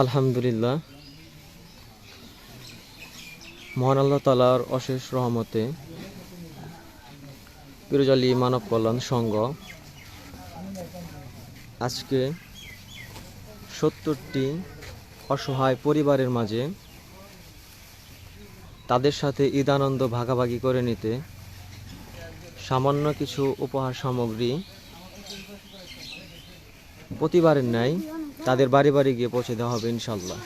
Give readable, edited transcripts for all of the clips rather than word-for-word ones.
আলহামদুলিল্লাহ, মহান আল্লাহ তাআলার অশেষ রহমতে পিরোজআলী মানব কল্যাণ সংঘ আজকে ৭০টি অসহায় পরিবারের মাঝে তাদের সাথে ঈদ আনন্দ ভাগাভাগি করে নিতে সামান্য কিছু উপহার সামগ্রী প্রতিবারের ন্যায় তাদের বাড়ি বাড়ি গিয়ে পৌঁছে দেওয়া হবে ইনশাল্লাহ।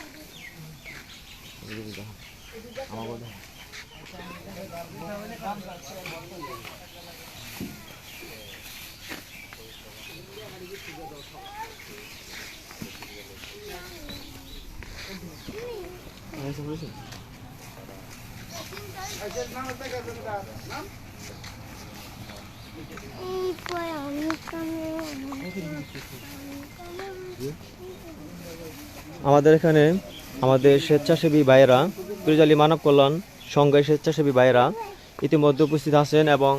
আমাদের এখানে আমাদের স্বেচ্ছাসেবী ভাইয়েরা, পিরোজআলী মানব কল্যাণ সংঘের স্বেচ্ছাসেবী ভাইয়েরা ইতিমধ্যে উপস্থিত আছেন এবং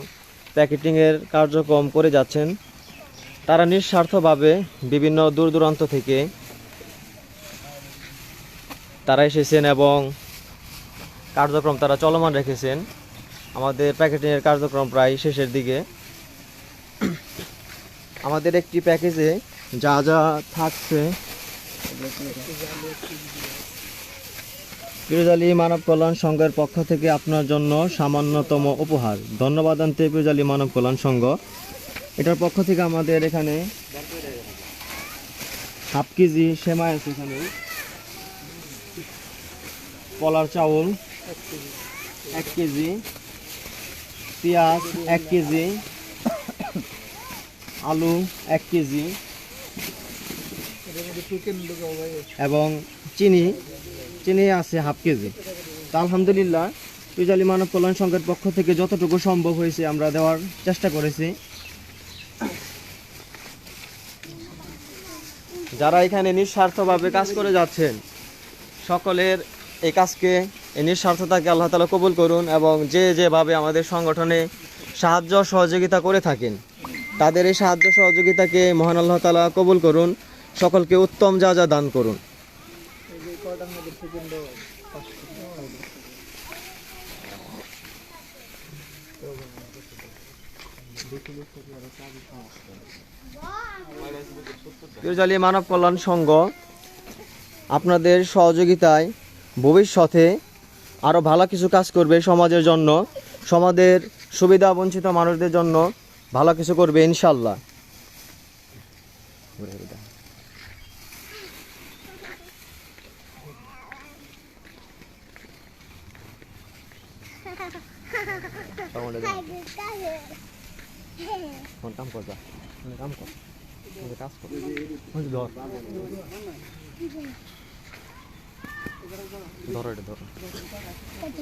প্যাকেটিংয়ের কার্যক্রম করে যাচ্ছেন। তারা নিঃস্বার্থভাবে বিভিন্ন দূর দূরান্ত থেকে তারা এসেছেন এবং কার্যক্রম তারা চলমান রেখেছেন। আমাদের প্যাকেটিংয়ের কার্যক্রম প্রায় শেষের দিকে। আমাদের একটি প্যাকেজে যা যা থাকছে, পিরোজআলী মানব কল্যাণ সংঘের পক্ষ থেকে আপনার জন্য সামান্যতম উপহার। ধন্যবাদ আনতে পিরোজআলী মানব কল্যাণ সংঘ। এটার পক্ষ থেকে আমাদের এখানে হাফ কেজি সেমাই আছে, এখানে কলার চাউল 1 কেজি, পেঁয়াজ 1 কেজি, আলু 1 কেজি এবং চিনি আছে হাফ কেজি। তো আলহামদুলিল্লাহ, পিরোজআলী মানব কল্যাণ সংঘের পক্ষ থেকে যতটুকু সম্ভব হয়েছে আমরা দেওয়ার চেষ্টা করেছি। যারা এখানে নিঃস্বার্থভাবে কাজ করে যাচ্ছেন, সকলের এই কাজকে, এই নিঃস্বার্থতাকে আল্লাহ তাআলা কবুল করুন এবং যে যেভাবে আমাদের সংগঠনে সাহায্য সহযোগিতা করে থাকেন, তাদের এই সাহায্য সহযোগিতাকে মহান আল্লাহ তাআলা কবুল করুন। সকলকে উত্তম যা যা দান করুন। পিরোজআলী মানব কল্যাণ সংঘ আপনাদের সহযোগিতায় ভবিষ্যতে আরও ভালো কিছু কাজ করবে, সমাজের জন্য, সমাজের সুবিধা বঞ্চিত মানুষদের জন্য ভালো কিছু করবে ইনশাল্লাহ।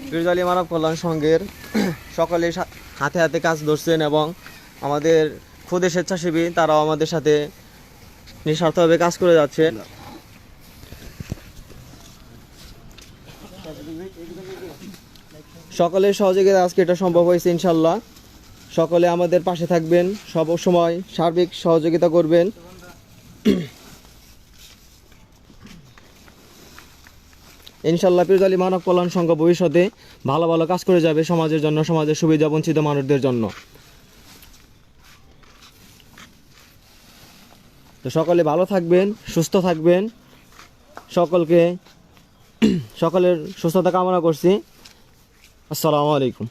পিরোজআলী মানব কল্যাণ সংঘের সকলে হাতে হাতে কাজ ধরছেন এবং আমাদের খুদে স্বেচ্ছাসেবী তারাও আমাদের সাথে নিঃস্বার্থভাবে কাজ করে যাচ্ছে। সকলের সহযোগিতা আজকে এটা সম্ভব হয়েছে ইনশাল্লাহ। সকলে আমাদের পাশে থাকবেন, সব সময় সার্বিক সহযোগিতা করবেন। ইনশাল্লাহ পিরোজআলী মানব কল্যাণ সংঘ ভবিষ্যতে ভালো ভালো কাজ করে যাবে সমাজের জন্য, সমাজের সুবিধা বঞ্চিত মানুষদের জন্য। তো সকলে ভালো থাকবেন, সুস্থ থাকবেন। সকলের সুস্থতা কামনা করছি। আসসালামু আলাইকুম।